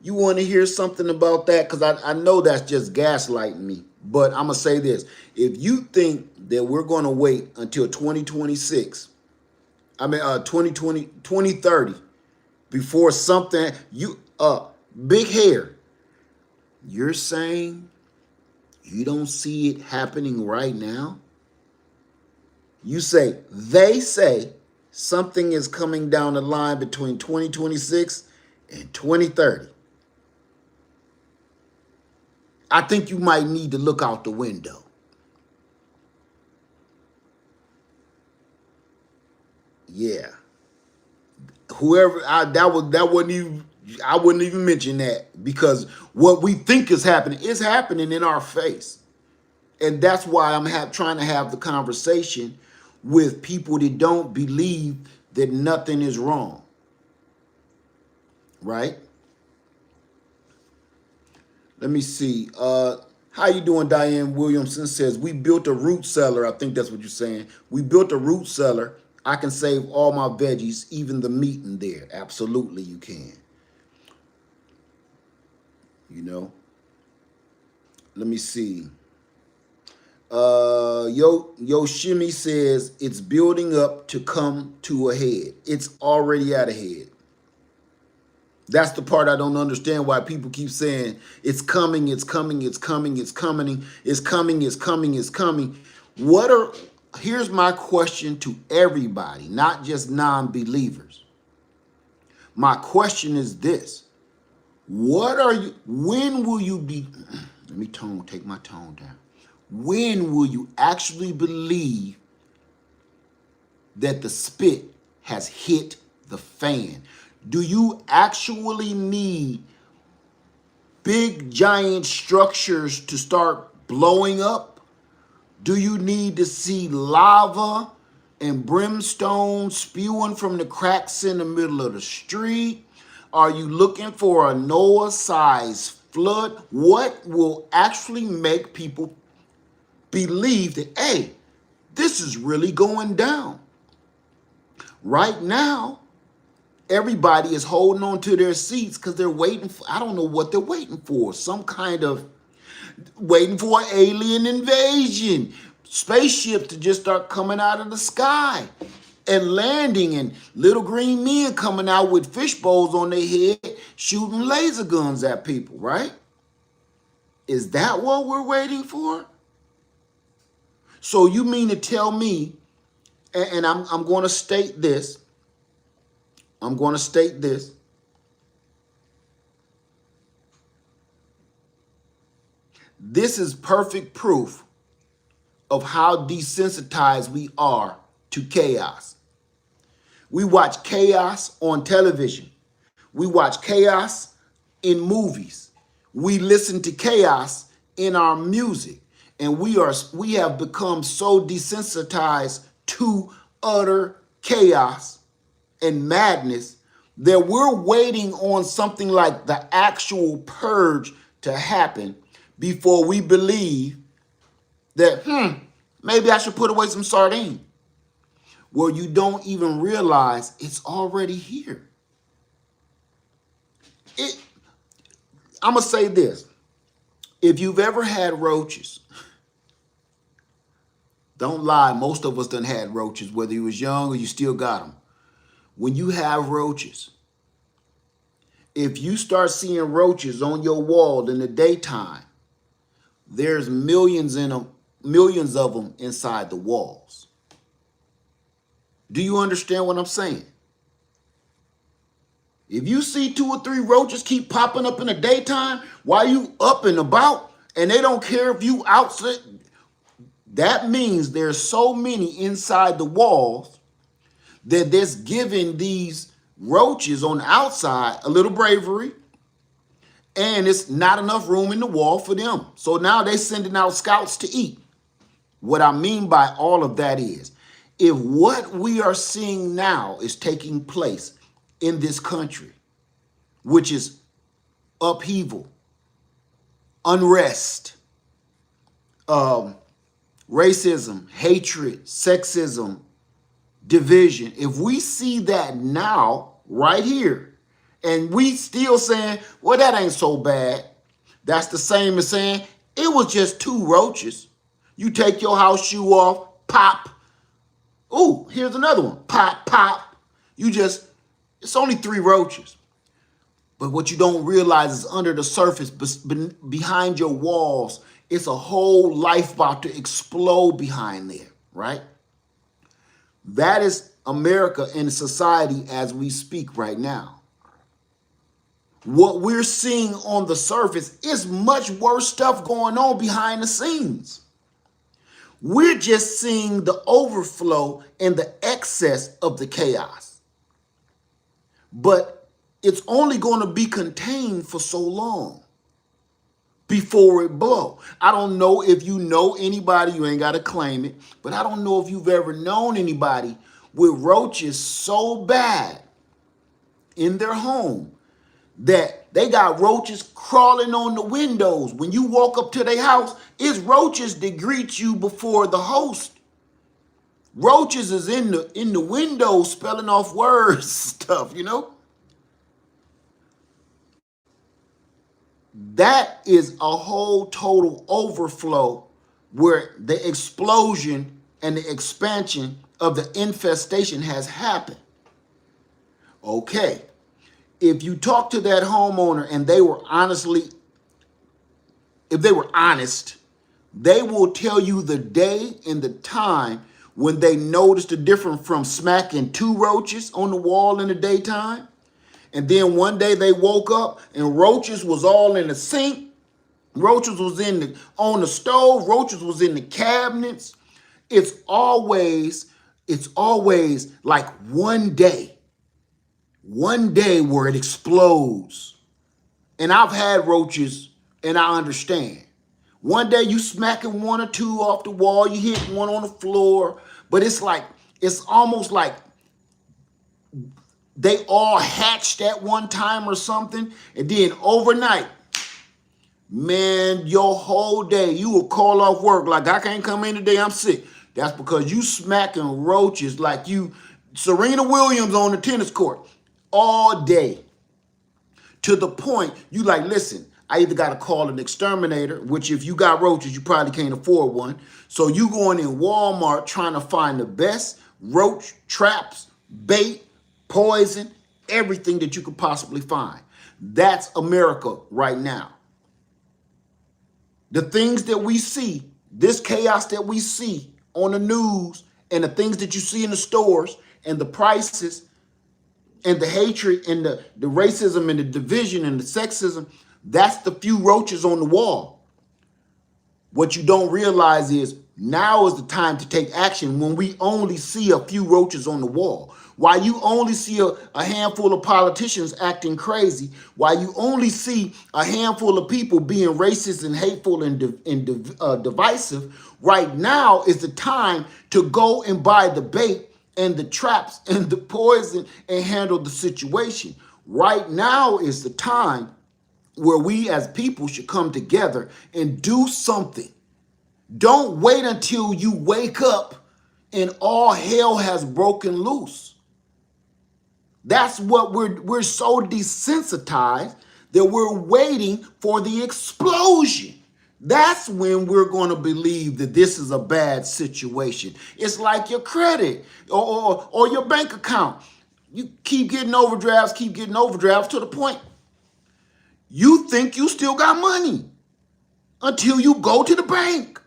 Speaker 1: You want to hear something about that? Because I know that's just gaslighting me. But I'm going to say this. If you think that we're going to wait until 2026, 2020, 2030, before something, big hair, you're saying you don't see it happening right now? They say something is coming down the line between 2026 and 2030. I think you might need to look out the window. Yeah. That wouldn't even, I wouldn't even mention that, because what we think is happening in our face. And that's why I'm trying to have the conversation with people that don't believe that nothing is wrong. Right? Let me see. How you doing? Diane Williamson says, we built a root cellar. I think that's what you're saying. We built a root cellar. I can save all my veggies, even the meat in there. Absolutely, you can. You know. Let me see. Yoshimi says, it's building up to come to a head. It's already at a head. That's the part I don't understand, why people keep saying it's coming, it's coming, it's coming, it's coming, it's coming, it's coming, it's coming. Here's my question to everybody, not just non-believers. My question is this. When will you be, let me take my tone down. When will you actually believe that the spit has hit the fan? Do you actually need big giant structures to start blowing up? Do you need to see lava and brimstone spewing from the cracks in the middle of the street? Are you looking for a Noah-sized flood? What will actually make people believe that, hey, this is really going down? Right now, everybody is holding on to their seats because they're waiting for, I don't know what they're waiting for. Waiting for an alien invasion. Spaceships to just start coming out of the sky and landing, and little green men coming out with fish bowls on their head, shooting laser guns at people, right? Is that what we're waiting for? So you mean to tell me, and I'm going to state this, this is perfect proof of how desensitized we are to chaos. We watch chaos on television. We watch chaos in movies. We listen to chaos in our music. And we have become so desensitized to utter chaos and madness that we're waiting on something like the actual purge to happen before we believe that, maybe I should put away some sardine. Well, you don't even realize it's already here. I'm going to say this. If you've ever had roaches, don't lie, most of us done had roaches, whether you was young or you still got them. When you have roaches, if you start seeing roaches on your wall in the daytime, there's millions of them inside the walls. Do you understand what I'm saying? If you see 2 or 3 roaches keep popping up in the daytime while you up and about, and they don't care if you outside, that means there's so many inside the walls that that's giving these roaches on the outside a little bravery, and it's not enough room in the wall for them. So now they're sending out scouts to eat. What I mean by all of that is, if what we are seeing now is taking place in this country, which is upheaval, unrest, racism, hatred, sexism, division, if we see that now, right here, And we still saying, well, that ain't so bad. That's the same as saying, it was just 2 roaches. You take your house shoe off, pop. Ooh, here's another one. Pop, pop. It's only 3 roaches. But what you don't realize is under the surface, behind your walls, it's a whole life about to explode behind there, right? That is America and society as we speak right now. What we're seeing on the surface is much worse stuff going on behind the scenes. We're just seeing the overflow and the excess of the chaos. But it's only going to be contained for so long before it blow. I don't know if you know anybody, you ain't got to claim it, but I don't know if you've ever known anybody with roaches so bad in their home that they got roaches crawling on the windows. When you walk up to their house, it's roaches that greet you before the host. Roaches is in the window spelling off words, stuff, you know? That is a whole total overflow where the explosion and the expansion of the infestation has happened. Okay. If you talk to that homeowner and if they were honest, they will tell you the day and the time when they noticed the difference from smacking 2 roaches on the wall in the daytime. And then one day they woke up and roaches was all in the sink. Roaches was on the stove. Roaches was in the cabinets. It's always like one day where it explodes. And I've had roaches and I understand. One day you smacking 1 or 2 off the wall, you hit one on the floor, but it's almost like they all hatched at one time or something. And then overnight, man, your whole day, you will call off work like, I can't come in today, I'm sick. That's because you smacking roaches like you Serena Williams on the tennis court all day. To the point, you like, listen, I either got to call an exterminator, which if you got roaches, you probably can't afford one. So you going in Walmart trying to find the best roach traps, bait, poison, everything that you could possibly find. That's America right now. The things that we see, this chaos that we see on the news and the things that you see in the stores and the prices and the hatred and the racism and the division and the sexism, that's the few roaches on the wall. What you don't realize is now is the time to take action when we only see a few roaches on the wall. Why you only see a handful of politicians acting crazy, why you only see a handful of people being racist and hateful and divisive, right now is the time to go and buy the bait and the traps and the poison and handle the situation. Right now is the time where we as people should come together and do something. Don't wait until you wake up and all hell has broken loose. That's what we're so desensitized that we're waiting for the explosion. That's when we're going to believe that this is a bad situation. It's like your credit or your bank account. You keep getting overdrafts to the point you think you still got money until you go to the bank.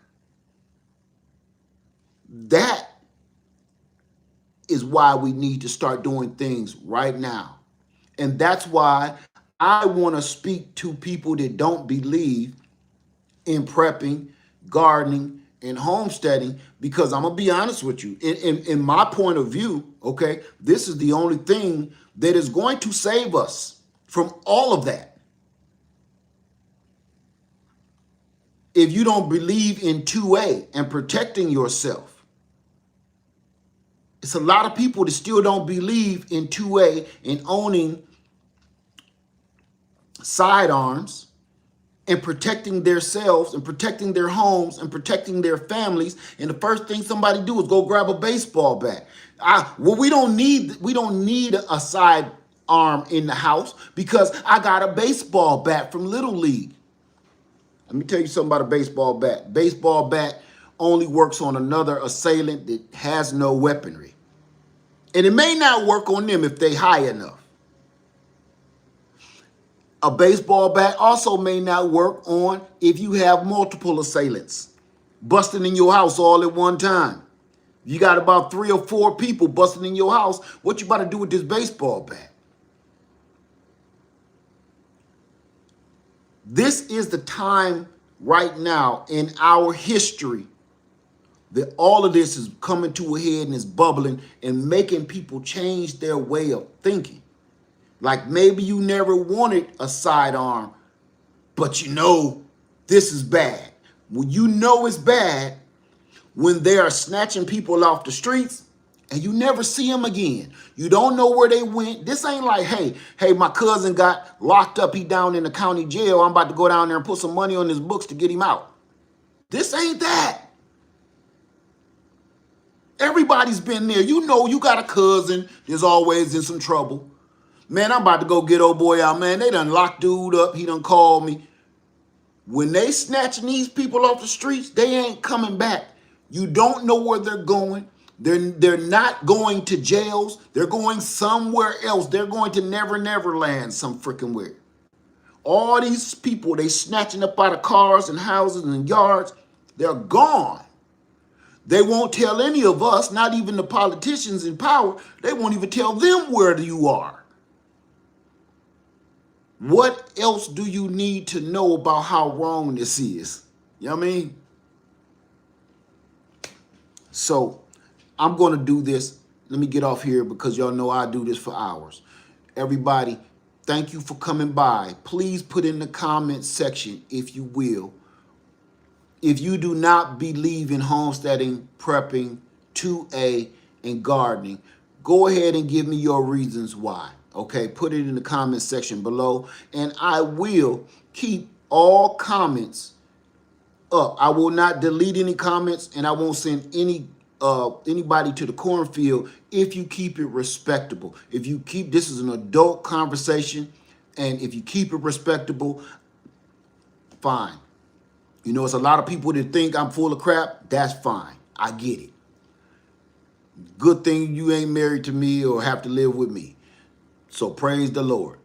Speaker 1: That is why we need to start doing things right now. And that's why I want to speak to people that don't believe in prepping, gardening, and homesteading, because I'm going to be honest with you. In my point of view, okay, this is the only thing that is going to save us from all of that. If you don't believe in 2A and protecting yourself, it's a lot of people that still don't believe in 2A and owning sidearms and protecting themselves and protecting their homes and protecting their families. And the first thing somebody do is go grab a baseball bat. We don't need a arm in the house because I got a baseball bat from Little League. Let me tell you something about a baseball bat. Baseball bat only works on another assailant that has no weaponry. And it may not work on them if they high enough. A baseball bat also may not work on if you have multiple assailants busting in your house all at one time. You got about 3 or 4 people busting in your house. What you about to do with this baseball bat? This is the time right now in our history that all of this is coming to a head and is bubbling and making people change their way of thinking. Like maybe you never wanted a sidearm, but you know this is bad. When you know it's bad, when they are snatching people off the streets and you never see them again. You don't know where they went. This ain't like, hey, my cousin got locked up. He down in the county jail. I'm about to go down there and put some money on his books to get him out. This ain't that. Everybody's been there. You know you got a cousin that's always in some trouble. Man, I'm about to go get old boy out, man. They done locked dude up. He done called me. When they snatching these people off the streets, they ain't coming back. You don't know where they're going. They're not going to jails. They're going somewhere else. They're going to Never Land some freaking where. All these people, they snatching up out of cars and houses and yards. They're gone. They won't tell any of us, not even the politicians in power. They won't even tell them where you are. What else do you need to know about how wrong this is? You know what I mean? So I'm going to do this. Let me get off here because y'all know I do this for hours. Everybody, thank you for coming by. Please put in the comment section, if you will, if you do not believe in homesteading, prepping, 2A, and gardening, go ahead and give me your reasons why. Okay, put it in the comment section below, and I will keep all comments up. I will not delete any comments, and I won't send anybody to the cornfield if you keep it respectable. If you keep, this is an adult conversation, and if you keep it respectable, fine. You know, it's a lot of people that think I'm full of crap. That's fine. I get it. Good thing you ain't married to me or have to live with me. So praise the Lord.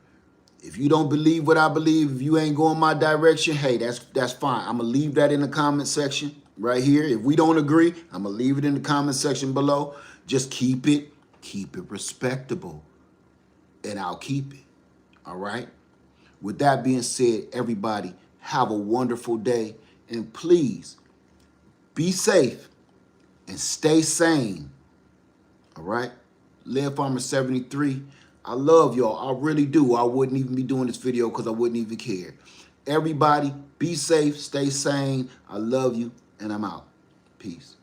Speaker 1: If you don't believe what I believe, if you ain't going my direction, hey, that's fine. I'm going to leave that in the comment section right here. If we don't agree, I'm going to leave it in the comment section below. Just keep it respectable, and I'll keep it. All right? With that being said, everybody, have a wonderful day, and please be safe and stay sane. All right? Live Farmer 73. I love y'all. I really do. I wouldn't even be doing this video because I wouldn't even care. Everybody, be safe, stay sane. I love you, and I'm out. Peace.